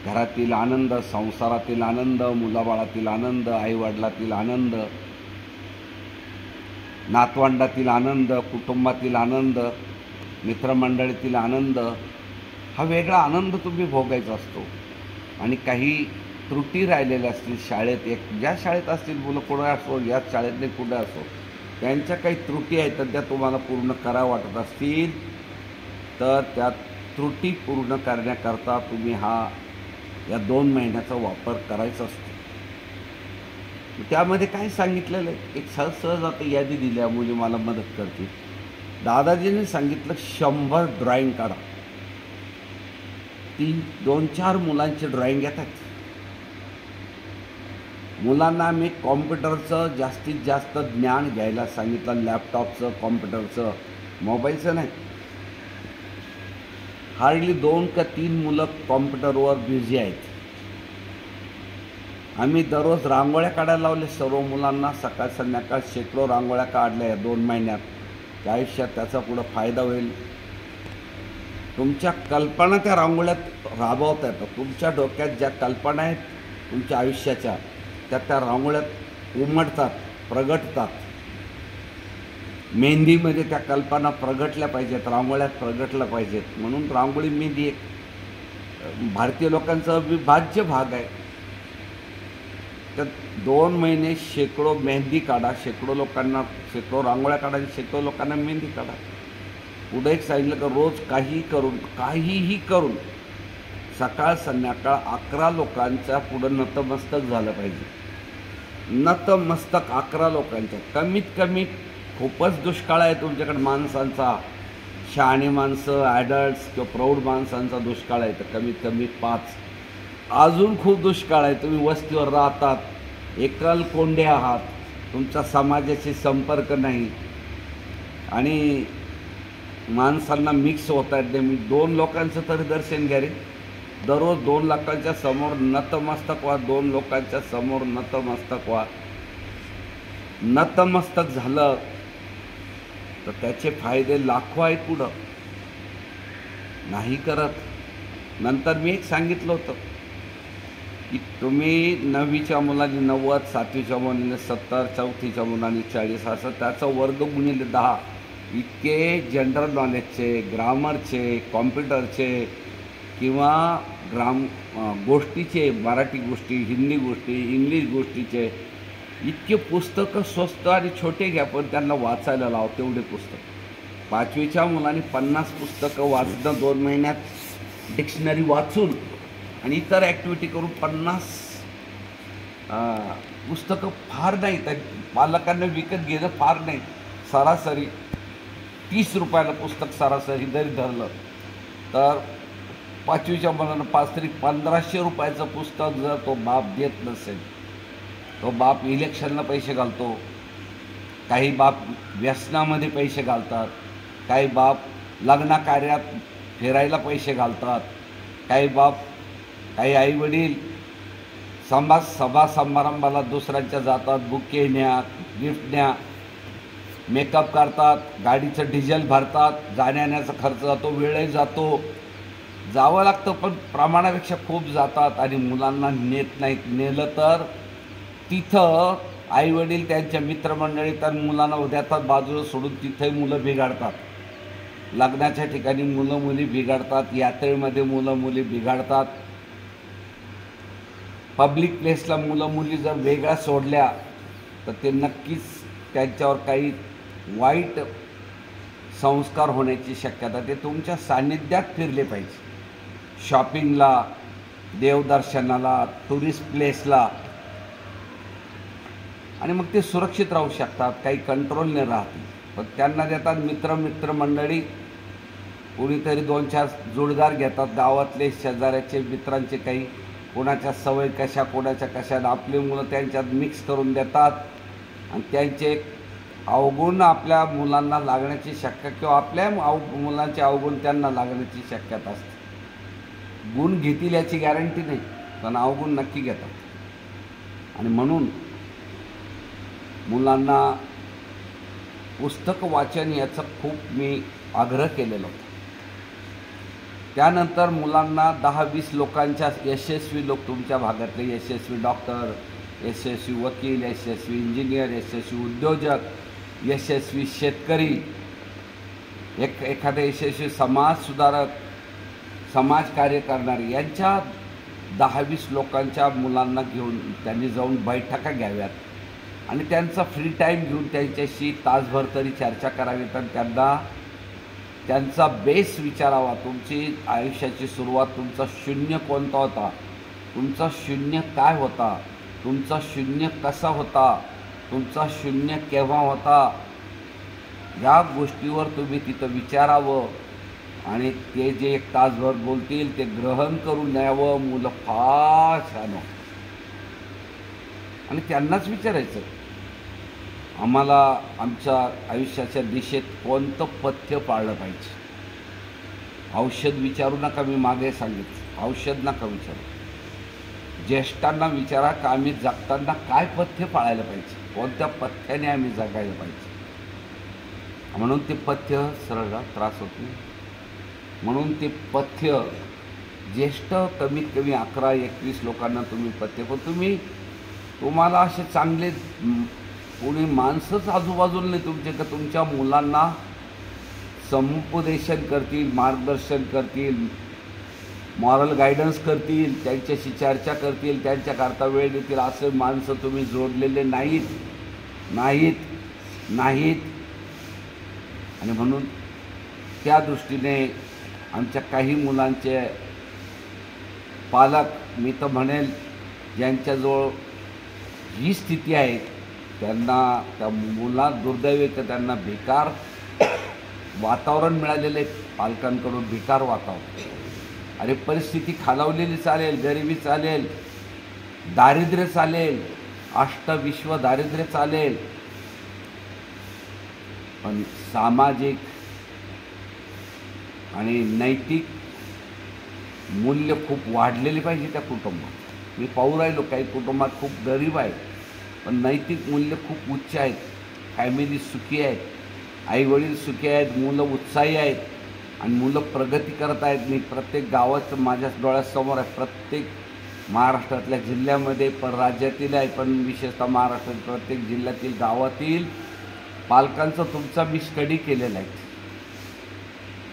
घरातील आनंद, संसारातील आनंद, मुलाबाळातील आनंद, आईवडिलातील आनंद, नातवंडातील आनंद, कुटुंबातील आनंद, मित्रमंडळीतील आनंद हा वेगळा आनंद तुम्ही भोगायचा असतो. आणि काही त्रुटी राहिलेल्या असतील शाळेत, ज्या शाळेत असतील मुलं कुठं असो, याच शाळेतले कुठं असो, त्यांच्या काही त्रुटी आहेत तर त्या तुम्हाला पूर्ण करा वाटत असतील तर त्या त्रुटी पूर्ण करण्याकरता तुम्ही या 2 महिन्याचा वापर करायचा असतो. त्यामध्ये काय सांगितलेलं आहे, एक सहज आता यादी दिल्या, मुली मला मदत करतील. दादाजीने सांगितलं 100 ड्रॉइंग काढा. 2-4 मुलांचे ड्रॉइंग येतात. मुलांना मी कॉम्प्युटरचं जास्तीत जास्त ज्ञान घ्यायला सांगितलं, लॅपटॉपचं, कॉम्प्युटरचं, मोबाईलचं नाही. हार्डली 2 का 3 मुलं कॉम्प्युटरवर बिझी आहेत. आम्ही दररोज रांगोळ्या काढायला लावले सर्व मुलांना, सकाळ संध्याकाळ शेकडो रांगोळ्या काढल्या या 2 महिन्यात. त्या आयुष्यात त्याचा पुढं फायदा होईल. तुमच्या कल्पना त्या रांगोळ्यात राबवता येतात. तुमच्या डोक्यात ज्या कल्पना आहेत तुमच्या आयुष्याच्या, त्या रांगोळ्यात उमटतात, प्रगटतात. मेहंदीमध्ये त्या कल्पना प्रगटल्या पाहिजेत, रांगोळ्यात प्रगटल्या पाहिजेत. म्हणून रांगोळी मेहंदी एक भारतीय लोकांचा अविभाज्य भाग आहे. तर 2 महिने शेकडो मेहंदी काढा, शेकडो रांगोळ्या काढा, शेकडो लोकांना मेहंदी काढा. पुढे एक सांगितलं की रोज काहीही करून सकाळ संध्याकाळ 11 लोकांच्या पुढं नतमस्तक झालं पाहिजे. नतमस्तक 11 लोकांच्या. कमीत कमी खूपच दुष्काळ आहे तुमच्याकडे माणसांचा, शहाणी माणसं, ॲडल्ट्स किंवा प्रौढ माणसांचा दुष्काळ आहे, तर कमीत कमी 5. अजून खूप दुष्काळ आहे. तुम्ही वस्तीवर राहतात, एकल कोंडे आहात, तुमचा समाजाशी संपर्क नाही आणि माणसांना मिक्स होत आहेत. मी 2 लोकांचं तरी दर्शन घ्या रे. दररोज 2 लोकांच्या समोर नतमस्तक व्हा. 2 लोकांच्या समोर नतमस्तक व्हा. नतमस्तक झालं तर त्याचे फायदे लाखो आहेत. पुढं नाही करत. नंतर मी एक सांगितलं होतं की तुम्ही 9वीच्या मुलांनी 90, 7वीच्या मुलांनी 70, 4थीच्या मुलांनी 40, असं त्याचं वर्ग गुणिले 10. इतके जनरल नॉलेजचे, ग्रामरचे, कॉम्प्युटरचे किंवा गोष्टीचे, मराठी गोष्टी, हिंदी गोष्टी, इंग्लिश गोष्टीचे इतके पुस्तकं स्वस्त आणि छोटे घ्या, पण त्यांना वाचायला लाव तेवढे पुस्तक. 5वीच्या मुलांनी 50 पुस्तकं वाचणं 2 महिन्यात, डिक्शनरी वाचून आणि इतर ॲक्टिव्हिटी करून 50 पुस्तकं फार नाही. तर पालकांना विकत घेणं फार नाही. सरासरी 30 रुपयाला पुस्तक सरासरी जरी धरलं तर 5वीच्या मुलांना 5 तरी 1500 रुपयाचं पुस्तक जर तो बाप देत नसेल, तो बाप इलेक्शनला पैसे घालतो, काही बाप व्यसनामध्ये पैसे घालतात, काही बाप लग्नकार्यात फिरायला पैसे घालतात, काही आईवडील सभा समारंभाला दुसऱ्यांच्या जातात, बुके न्या, गिफ्ट न्या, मेकअप करतात, गाडीचं डिझेल भरतात, जाण्याचा खर्च जातो, वेळही जातो, जावं लागतं पण प्रमाणापेक्षा खूप जातात आणि मुलांना नेत नाहीत. नेलं तर तिथं आईवडील त्यांच्या मित्रमंडळीत आणि मुलांना देतात बाजूला सोडून, तिथंही मुलं बिघडतात. लग्नाच्या ठिकाणी मुलं मुली बिघडतात, यात्रेमध्ये मुलं मुली बिघडतात. पब्लिक प्लेसला मुलं मुली जर वेगळ्या सोडल्या तर ते नक्कीच त्यांच्यावर काही वाईट संस्कार होण्याची शक्यता. ते तुमच्या सान्निध्यात फिरले पाहिजे. शॉपिंगला, देवदर्शनाला, टुरिस्ट प्लेसला, आणि मग ते सुरक्षित राहू शकतात, काही कंट्रोलने राहतील. पण त्यांना देतात मित्रमंडळी, कोणीतरी 2-4 जोडदार घेतात, गावातले शेजाऱ्याचे मित्रांचे, काही कोणाच्या सवय कशा, कोणाच्या कशा, आपली मुलं त्यांच्यात मिक्स करून देतात आणि त्यांचे अवगुण आपल्या मुलांना लागण्याची शक्यता किंवा आपल्या मुलांचे अवगुण त्यांना लागण्याची शक्यता असते. गुण घेतील याची गॅरंटी नाही, पण अवगुण नक्की घेतात. आणि म्हणून मुलांना पुस्तक वाचन याचं खूप मी आग्रह केलेला होता. त्यानंतर मुलांना 10-20 लोकांच्या यशस्वी लोक, तुमच्या भागातले यशस्वी डॉक्टर, यशस्वी वकील, यशस्वी इंजिनियर, यशस्वी उद्योजक, यशस्वी शेतकरी एखाद्या यशस्वी समाजसुधारक, समाजकार्य करणारे यांच्या 10-20 लोकांच्या मुलांना घेऊन त्यांनी जाऊन बैठका घ्याव्यात आणि त्यांचा फ्री टाईम घेऊन त्यांच्याशी तासभर तरी चर्चा करावी आणि त्यांना त्यांचा बेस विचारावा. तुमची आयुष्याची सुरुवात, तुमचा शून्य कोणता होता, तुमचा शून्य काय होता, तुमचा शून्य कसा होता, तुमचा शून्य केव्हा होता, ह्या गोष्टीवर तुम्ही तिथं विचारावं आणि ते जे 1 तासभर बोलतील ते ग्रहण करून न्यावं. मुलं फार छान हो. आणि त्यांनाच विचारायचं, आम्हाला आमच्या आयुष्याच्या दिशेत कोणतं पथ्य पाळलं पाहिजे. औषध विचारू नका, मी मागे सांगितलं, औषध नका विचारू. ज्येष्ठांना विचारा का आम्ही जगताना काय पथ्य पाळायला पाहिजे, कोणत्या पथ्याने आम्ही जगायला पाहिजे. म्हणून ते पथ्य सरळ त्रास होत नाही. म्हणून ते पथ्य ज्येष्ठ कमीत कमी 11-21 लोकांना तुम्ही पथ्य, पण तुम्हाला असे चांगले कोणी माणसंच आजूबाजूला नाही तुमचे का तुमच्या मुलांना समुपदेशन करतील, मार्गदर्शन करतील, मॉरल गायडन्स करतील, त्यांच्याशी चर्चा करतील, त्यांच्याकरता वेळ देतील, असे माणसं तुम्ही जोडलेले नाहीत नाहीत नाहीत. आणि म्हणून त्या दृष्टीने आमच्या काही मुलांचे पालक, मी तर म्हणेल ज्यांच्याजवळ ही स्थिती आहे त्यांना, त्या मुला दुर्दैवी तर त्यांना बेकार वातावरण मिळालेलं आहे पालकांकडून, बेकार वातावरण. अरे परिस्थिती खालावलेली चालेल, गरिबी चालेल, दारिद्र्य चालेल, अष्टविश्व दारिद्र्य चालेल, पण सामाजिक आणि नैतिक मूल्य खूप वाढलेली पाहिजे त्या कुटुंबात. मी पाहू राहिलो काही कुटुंबात खूप गरीब आहे पण नैतिक मूल्य खूप उच्च आहेत, फॅमिली सुखी आहेत, आईवडील सुखी आहेत, मुलं उत्साही आहेत आणि मुलं प्रगती करत आहेत. मी प्रत्येक गावाचं माझ्या डोळ्यासमोर आहे, प्रत्येक महाराष्ट्रातल्या जिल्ह्यामध्ये, परराज्यातील आहे, पण विशेषतः महाराष्ट्रात प्रत्येक जिल्ह्यातील गावातील पालकांचं तुमचा मी स्टडी केलेला आहे,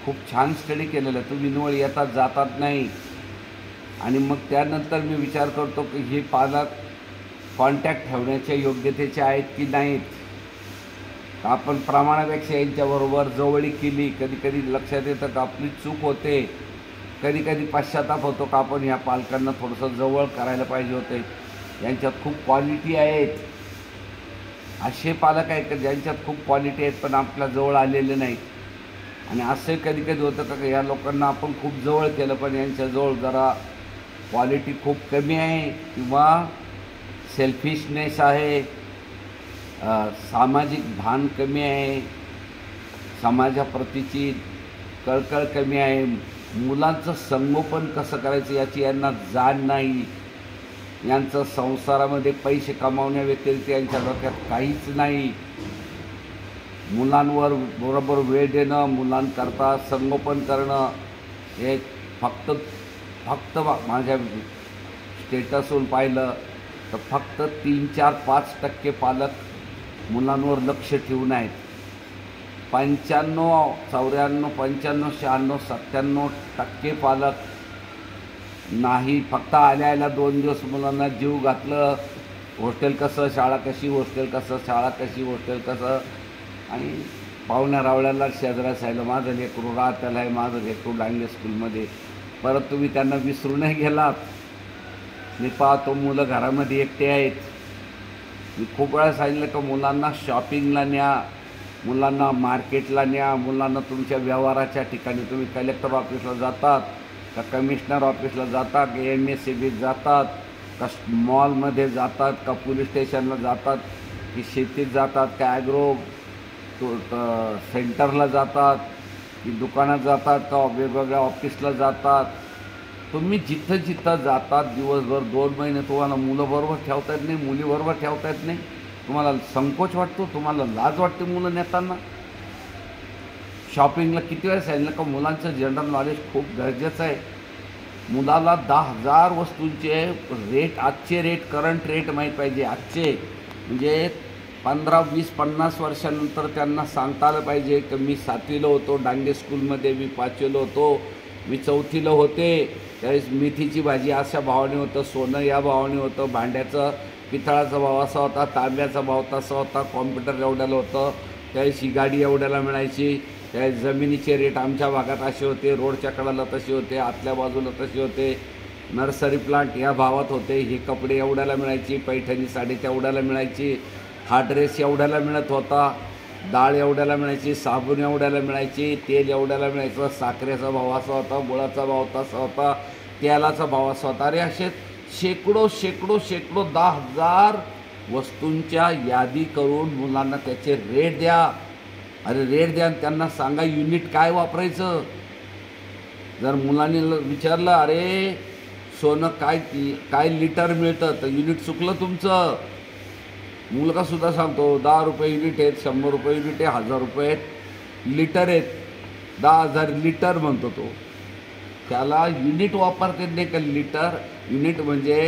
खूप छान स्टडी केलेला आहे. तुम्ही निवळ येतात जातात नाही. आणि मग त्यानंतर मी विचार करतो की हे पालक कॉन्टॅक्ट ठेवण्याच्या योग्यतेचे आहेत की नाहीत. आपण प्रमाणापेक्षा यांच्याबरोबर जवळीक केली, कधी कधी लक्षात येतं का आपली चूक होते, कधी कधी पश्चाताप होतो का आपण ह्या पालकांना थोडंसं जवळ करायला पाहिजे होते. यांच्यात खूप क्वालिटी आहेत, असे पालक आहेत का ज्यांच्यात खूप क्वालिटी आहेत पण आपल्या जवळ आलेले नाहीत. आणि असं कधी कधी होतं का या लोकांना आपण खूप जवळ केलं पण यांच्याजवळ जरा क्वालिटी खूप कमी आहे किंवा सेल्फिशनेस आहे, सामाजिक भान कमी आहे, समाजाप्रतीची कळकळ कमी आहे, मुलांचं संगोपन कसं करायचं याची यांना जाण नाही, यांचं संसारामध्ये पैसे कमावण्याव्यतिरिक्त यांच्या डोक्यात काहीच नाही. मुलांवर बरोबर वेळ देणं, मुलांकरता संगोपन करणं हे फक्त माझ्या स्टेटसवरून पाहिलं तर फक्त 3-4-5% पालक मुलांवर लक्ष ठेवून आहेत. 95, 94, 95, 96, 97% पालक नाही. फक्त आल्या 2 दिवस मुलांना जीव घातलं, हॉस्टेल कसं, शाळा कशी, हॉस्टेल कसं, शाळा कशी, हॉस्टेल कसं. आणि पाहुण्या रावळ्याला शेजाऱ्या सायला माझं लेकरू राहत्याला आहे, माझं लेकरू डांगे स्कूलमध्ये. परत तुम्ही त्यांना विसरूनही गेलात. मी पाहतो मुलं घरामध्ये एकटे आहेत. मी खूप वेळा सांगितलं का मुलांना शॉपिंगला न्या, मुलांना मार्केटला न्या, मुलांना तुमच्या व्यवहाराच्या ठिकाणी, तुम्ही कलेक्टर ऑफिसला जातात का कमिशनर ऑफिसला जातात का MSCBीत जातात का मॉलमध्ये जातात का पोलीस स्टेशनला जातात की शेतीत जातात का ॲग्रो सेंटरला जातात की दुकानात जातात का वेगवेगळ्या ऑफिसला जातात. तुम्ही जिथं जिथं जातात दिवसभर 2 महिने तुम्हाला मुलं बरोबर ठेवता येत नाही, मुली बरोबर ठेवता येत नाही, तुम्हाला संकोच वाटतो, तुम्हाला लाज वाटते मुलं नेताना. शॉपिंगला किती वेळा सांगितलं का मुलांचं जनरल नॉलेज खूप गरजेचं आहे. मुलाला 10,000 वस्तूंचे रेट, आजचे रेट, करंट रेट माहीत पाहिजे. आजचे म्हणजे 15, 20, 50 वर्षानंतर त्यांना सांगता आलं पाहिजे की मी 7वीला होतो डांगे स्कूलमध्ये, मी 5वीला होतो, मी 4थीला होते, त्यावेळेस मेथीची भाजी अशा भावाने होतं, सोनं या भावाने होतं, भांड्याचं पितळाचा भाव असा होता, तांब्याचा भाव तसा होता, कॉम्प्युटर एवढ्याला होतं, त्यावेळेस ही गाडी एवढ्याला मिळायची, त्यावेळेस जमिनीचे रेट आमच्या भागात असे होते, रोडच्या कडाला तसे होते, आतल्या बाजूला तसे होते, नर्सरी प्लांट या भावात होते, हे कपडे एवढ्याला मिळायची, पैठणी साडी तेवढ्याला मिळायची, हा ड्रेस एवढ्याला मिळत होता, डाळ एवढ्याला मिळायची, साबण एवढ्याला मिळायची, तेल एवढ्याला मिळायचं, साखरेचा भाव असा होता, गुळाचा भाव तसा होता, तेलाचा भाव असा होता. अरे असे शेकडो 10,000 वस्तूंच्या यादी करून मुलांना त्याचे रेट द्या. अरे रेट द्या आणि त्यांना सांगा युनिट काय वापरायचं. जर मुलांनी विचारलं अरे सोनं काय लिटर मिळतं तर युनिट चुकलं तुमचं. मुलगासुद्धा सांगतो 10 रुपये युनिट आहेत, 100 रुपये युनिट आहे, 1000 रुपये लिटर आहेत, 10,000 लिटर म्हणतो तो. त्याला युनिट वापरते नाही का. लिटर युनिट म्हणजे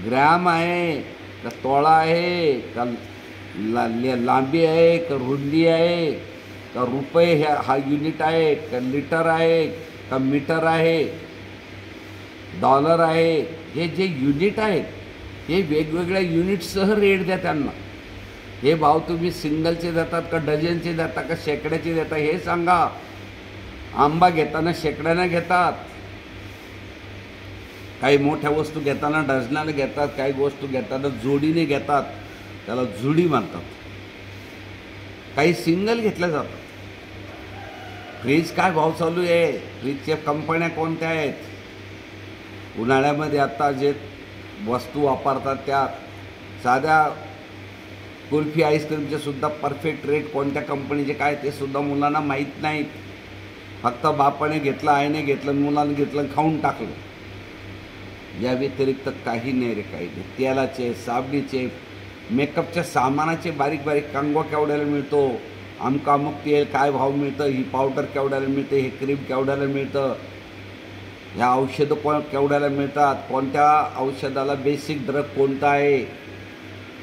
ग्रॅम आहे का तोळा आहे का लांबी आहे का रुंदी आहे का रुपये हा युनिट आहे का लिटर आहे का मीटर आहे डॉलर आहे. हे जे युनिट आहेत हे वेगवेगळ्या युनिटसह रेट द्या त्यांना. हे भाव तुम्ही सिंगलचे देतात का डझनचे देता का शेकड्याचे देता हे सांगा. आंबा घेताना शेकड्यानं घेतात, काही मोठ्या वस्तू घेताना डझनानं घेतात, काही वस्तू घेताना जोडीने घेतात, त्याला जुडी म्हणतात. काही सिंगल घेतल्या जातात. फ्रीज काय भाव चालू आहे, फ्रीजच्या कंपन्या कोणत्या आहेत, उन्हाळ्यामध्ये आता जे वस्तू वापरतात त्या साध्या कुल्फी आईस्क्रीमचे सुद्धा परफेक्ट रेट कोणत्या कंपनीचे काय ते सुद्धा मुलांना माहीत नाहीत. फक्त बापाने घेतलं, आईने घेतलं, मुलांनी घेतलं, खाऊन टाकलं. या व्यतिरिक्त काही नाही रे, काही नाही. तेलाचे, साबणीचे, मेकअपच्या सामानाचे बारीक बारीक कंगवा केवढ्याला मिळतो, अमुक तेल काय भाव मिळतं, ही पावडर केवढ्याला मिळते, हे क्रीम केवढ्याला मिळतं, ह्या औषधं केवढ्याला मिळतात, कोणत्या औषधाला बेसिक ड्रग कोणता आहे.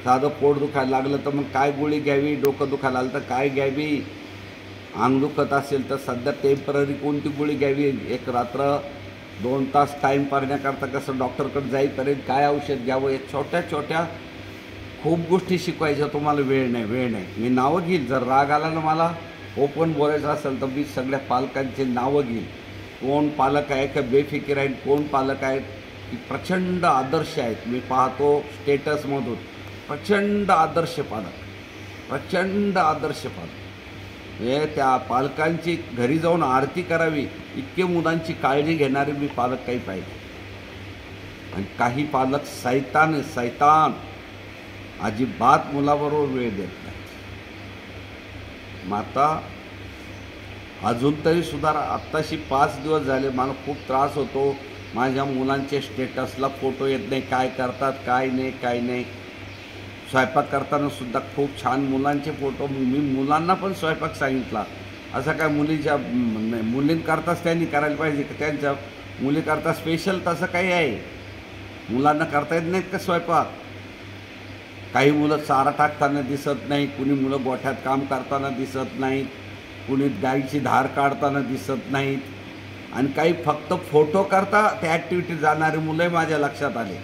साधं पोट दुखायला लागलं तर मग काय गोळी घ्यावी, डोकं दुखायला आलं तर काय घ्यावी, अंग दुखत असेल तर सध्या टेम्पररी कोणती गोळी घ्यावी, एक रात्र 2 तास टाईम पाडण्याकरता कसं डॉक्टरकडे जाईपर्यंत काय औषध घ्यावं. या छोट्या छोट्या खूप गोष्टी शिकवायच्या. तुम्हाला वेळ नाही. मी नावं घेईल. जर राग आला ना मला ओपन बोलायचं असेल तर मी सगळ्या पालकांचे नावं घेईल. कोण पालक आहे का बेफिकीर आहेत, कोण पालक आहेत की प्रचंड आदर्श आहेत. मी पाहतो स्टेटसमधून प्रचंड आदर्श पालक. हे त्या पालकांची घरी जाऊन आरती करावी इतके मुलांची काळजी घेणारे मी पालक काही पाहिजे. आणि काही पालक सैतान अजिबात मुलाबरोबर वेळ देत नाहीत. मग आता अजून तरी सुधारा. आत्ताशी 5 दिवस झाले मला खूप त्रास होतो. माझ्या मुलांचे स्टेटसला फोटो येत नाही, काय करतात काय नाही. स्वयंपाक करताना सुद्धा खूप छान मुलांचे फोटो. मी मुलांना पण स्वयंपाक सांगितला. असं काय मुलींकरताच त्यांनी करायला पाहिजे का, त्यांच्या मुलीकरता स्पेशल तसं काही आहे. मुलांना करता येत नाहीत का स्वयंपाक. काही मुलं चारा टाकताना दिसत नाही, कुणी मुलं गोठ्यात काम करताना दिसत नाहीत, कुणी गाईची धार काढताना दिसत नाहीत, आणि काही फक्त फोटो करता त्या ॲक्टिव्हिटी जाणारी मुलंही माझ्या लक्षात आले.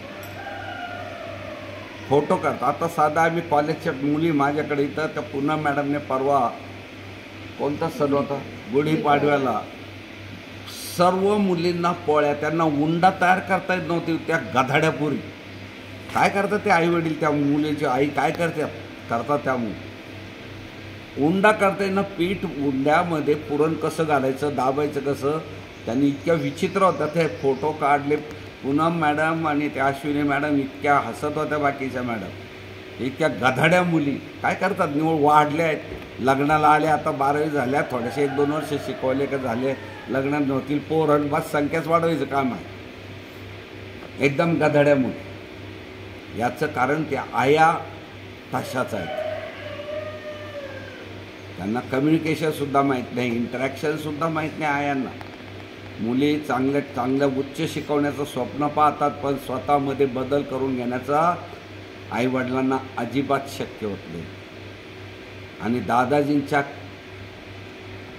फोटो करता. आता साधा आम्ही कॉलेजच्या मुली माझ्याकडे इथं त्या पूनम मॅडमने परवा कोणता सण होता गुढीपाडव्याला सर्व मुलींना पोळ्या, त्यांना उंडा तयार करता येत नव्हती त्या गधाड्यापुरी. काय करतात ते आईवडील, त्या मुलीची आई काय करतात त्या उंडा करता येणं. पीठ उंड्यामध्ये पुरण कसं घालायचं, दाबायचं कसं, त्यांनी इतक्या विचित्र होत्या. ते फोटो काढले. पूनम मॅडम आणि त्या अश्विनी मॅडम इतक्या हसत होत्या. बाकीच्या मॅडम इतक्या गधाड्या मुली काय करतात, निवड वाढल्या आहेत, लग्नाला आल्या, आता 12वी झाल्या, थोडेसे 1-2 वर्ष शिकवले का झाले, लग्नात नव्हतील पोरण, बस संख्याच वाढवायचं काम आहे. एकदम गधाड्या मुली. याचं कारण त्या आया तशाच आहेत. त्यांना कम्युनिकेशनसुद्धा माहीत नाही, इंटरॅक्शनसुद्धा माहीत नाही आयांना. मुली चांगल्या उच्च शिकवण्याचं स्वप्न पाहतात, पण स्वतःमध्ये बदल करून घेण्याचा आईवडिलांना अजिबात शक्य होत नाही. आणि दादाजींच्या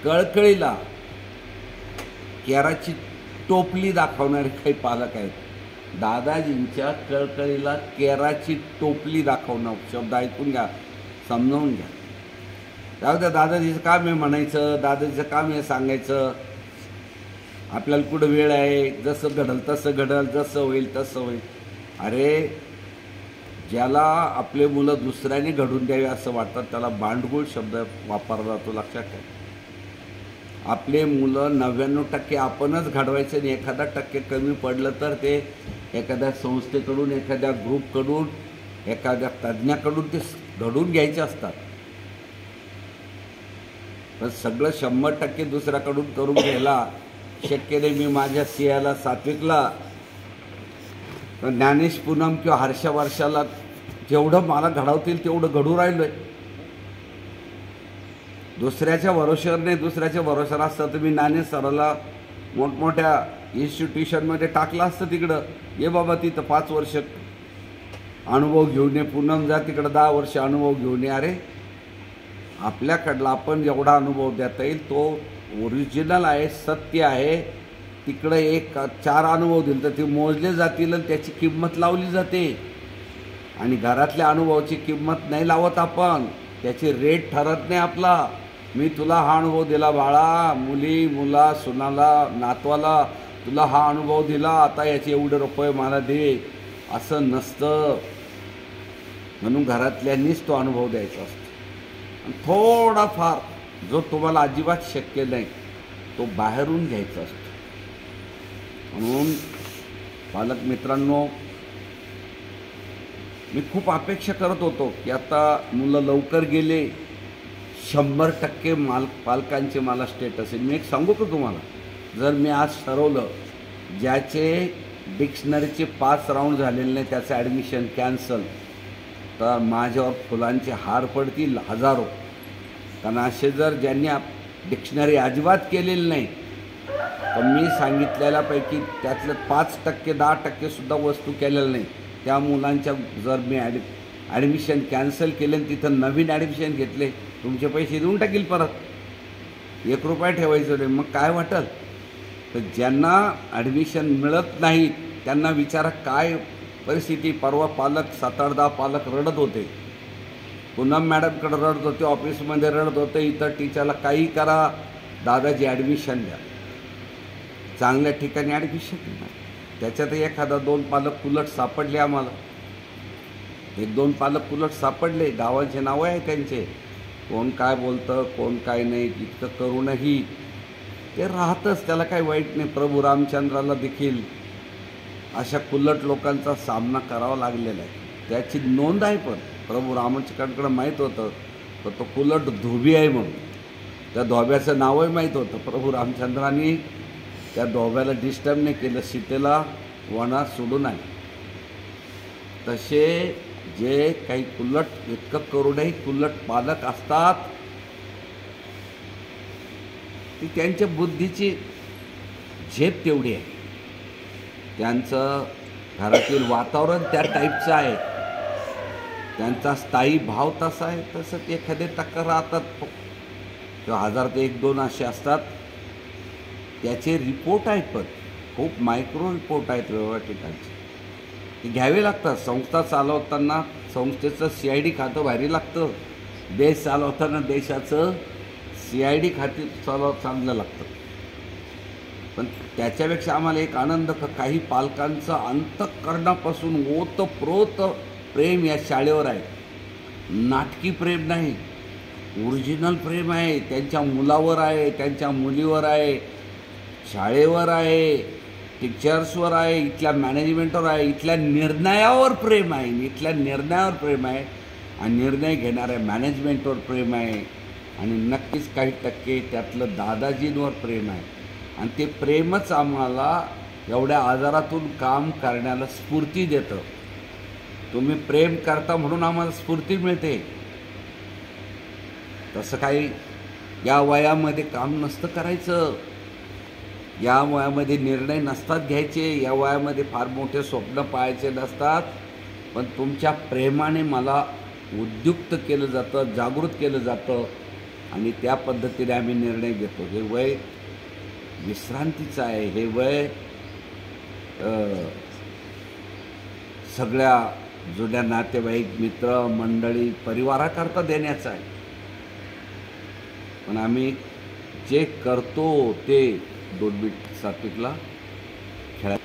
कळकळीला केराची टोपली दाखवणारे काही पालक आहेत. दादाजींच्या कळकळीला केराची टोपली दाखवणं, शब्द ऐकून घ्या, समजावून घ्या. जाऊ द्या, दादाजीचं काम आहे म्हणायचं, दादाजीचं काम आहे सांगायचं. आपल्याला कुठं वेळ आहे, जसं घडल तसं घडल, जसं होईल तसं होईल. अरे, ज्याला आपले मुलं दुसऱ्याने घडून द्यावे असं वाटतं त्याला भांडगुळ शब्द वापरला जातो, लक्षात ठेवा. आपले मुलं 99% आपणच घडवायचं आणि 1% कमी पडलं तर ते एखाद्या संस्थेकडून, एखाद्या ग्रुपकडून, एखाद्या तज्ज्ञाकडून ते घडून घ्यायचे असतात. पण सगळं 100% दुसऱ्याकडून करून घ्यायला शक्य नाही. मी माझ्या सियाला, सात्विकला, ज्ञानेश, पूनम किंवा हर्षा, वर्षाला जेवढं मला घडवतील तेवढं घडू राहिलो आहे. दुसऱ्याच्या भरोश्यावर नाही. दुसऱ्याच्या भरोश्यावर असतं तर मी ज्ञानेश सराला मोठमोठ्या इन्स्टिट्यूशनमध्ये टाकलं असतं. तिकडं ये बाबा, तिथं 5 वर्ष अनुभव घेऊन ये. पूनम जा तिकडं 10 वर्ष अनुभव घेऊन ये. अरे, आपल्याकडला आपण जेवढा अनुभव देता येईल तो ओरिजिनल आहे, सत्य आहे. तिकडं 4 अनुभव दिले तर ते मोजले जातील आणि त्याची किंमत लावली जाते. आणि घरातल्या अनुभवाची किंमत नाही लावत आपण, त्याची रेट ठरत नाही आपला. मी तुला हा अनुभव दिला बाळा, मुली, मुला, सुनाला, नातवाला तुला हा अनुभव दिला, आता याचे एवढे रुपये मला दे, असं नसतं. म्हणून घरातल्यांनीच तो अनुभव द्यायचा असतो. थोडाफार जो तुम्हाला अजिबात शक्य नाही तो बाहेरून घ्यायचा असतो. म्हणून पालक मित्रांनो, मी खूप अपेक्षा करत होतो की आता मुलं लवकर गेले, 100% पालकांचे मला स्टेटस आहे. मी एक सांगू का तुम्हाला, जर मी आज ठरवलं ज्याचे डिक्शनरीचे 5 राऊंड झालेले नाही त्याचं ॲडमिशन कॅन्सल, तर माझ्यावर फुलांचे हार पडतील हजारो. कारण असे जर ज्यांनी डिक्शनरी अजिबात केलेली नाही, तर मी सांगितलेल्यापैकी त्यातलं 5%, 10%सुद्धा वस्तू केलेल्या नाही, त्या मुलांच्या जर मी ॲडमिशन कॅन्सल केले आणि तिथं नवीन ॲडमिशन घेतले, तुमचे पैसे देऊन टाकील परत. 1 रुपया ठेवायचं नाही. मग काय वाटेल? तर ज्यांना ॲडमिशन मिळत नाही त्यांना विचारा काय परिस्थिती. परवा पालक 7-8-10 पालक रडत होते. पूनम मॅडमकडे रडत होते, ऑफिसमध्ये रडत होते, इतर टीचरला काही करा, दादाजी ॲडमिशन द्या. चांगल्या ठिकाणी ॲडमिशन द्या. त्याच्यात एखादा 2 पालक उलट सापडले आम्हाला. 1-2 पालक उलट सापडले. गावांचे नावं आहे त्यांचे. कोण काय बोलतं, कोण काय नाही, इतकं करूनही ते राहतच. त्याला काही वाईट नाही. प्रभू रामचंद्राला देखील अशा कुलट लोकांचा सामना करावा लागलेला आहे. त्याची नोंद आहे. पण प्रभू रामचंद्राकडे माहीत होतं तर तो कुलट धोबी आहे म्हणून. त्या धोब्याचं नावही माहीत होतं. प्रभू रामचंद्रांनी त्या धोब्याला डिस्टर्ब नाही केलं, सीतेला वनात सोडून आले. तसे जे काही कुलट, इतकं करूनही कुलट पालक असतात, ती त्यांच्या बुद्धीची झेप तेवढी आहे. त्यांचं घरातील वातावरण त्या टाईपचं आहे, त्यांचा स्थायी भाव तसा आहे. तसं ते एखादे टक्कर राहतात किंवा 1000 ते 1-2 असे असतात. त्याचे रिपोर्ट आहेत, पण खूप मायक्रो रिपोर्ट आहेत वेगवेगळ्या ठिकाणचे. ते घ्यावे लागतात. संस्था चालवताना संस्थेचं CID खातं भारी लागतं. देश चालवताना देशाचं CID खाते चांगलं लागतं. पण त्याच्यापेक्षा आम्हाला एक आनंद, काही पालकांचं अंतःकरणापासून ओतप्रोत प्रेम या शाळेवर आहे. नाटकी प्रेम नाही, ओरिजिनल प्रेम आहे. त्यांच्या मुलावर आहे, त्यांच्या मुलीवर आहे, शाळेवर आहे, टीचर्सवर आहे, इथल्या मॅनेजमेंटवर आहे, इथल्या निर्णयावर प्रेम आहे. इथल्या निर्णयावर प्रेम आहे आणि निर्णय घेणाऱ्या मॅनेजमेंटवर प्रेम आहे. आणि नक्कीच काही टक्के त्यातलं दादाजींवर प्रेम आहे. आणि ते प्रेमच आम्हाला एवढ्या आजारातून काम करण्याला स्फूर्ती देतं. तुम्ही प्रेम करता म्हणून आम्हाला स्फूर्ती मिळते. तसं काही या वयामध्ये काम नसतं करायचं. या वयामध्ये निर्णय नसतात घ्यायचे. या वयामध्ये फार मोठे स्वप्न पाहायचे नसतात. पण तुमच्या प्रेमाने मला उद्युक्त केलं जातं, जागृत केलं जातं आणि त्या पद्धतीने आम्ही निर्णय घेतो. हे वय विश्रांतीचं आहे. हे वय सगळ्या जुन्या नातेवाईक, मित्र मंडळी, परिवाराकरता देण्याचं आहे. पण आम्ही जे करतो ते 2 मिनिट सात्विकला खेळा.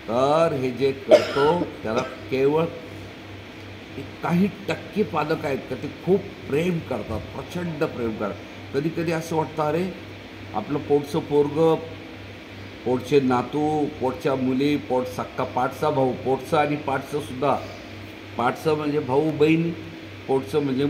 तर हे जे करतो त्याला केवळ काही टक्के पालक आहेत का ते खूप प्रेम करतात, प्रचंड प्रेम करतात. कधी कधी असं वाटतं अरे आपलं पोटचं पोरगं, पोटचे नातू, पोटच्या मुली, पोट सक्का पाठचा भाऊ, पोटचं आणि पाठचं सुद्धा, पाठचं म्हणजे भाऊ बहीण, पोटचं म्हणजे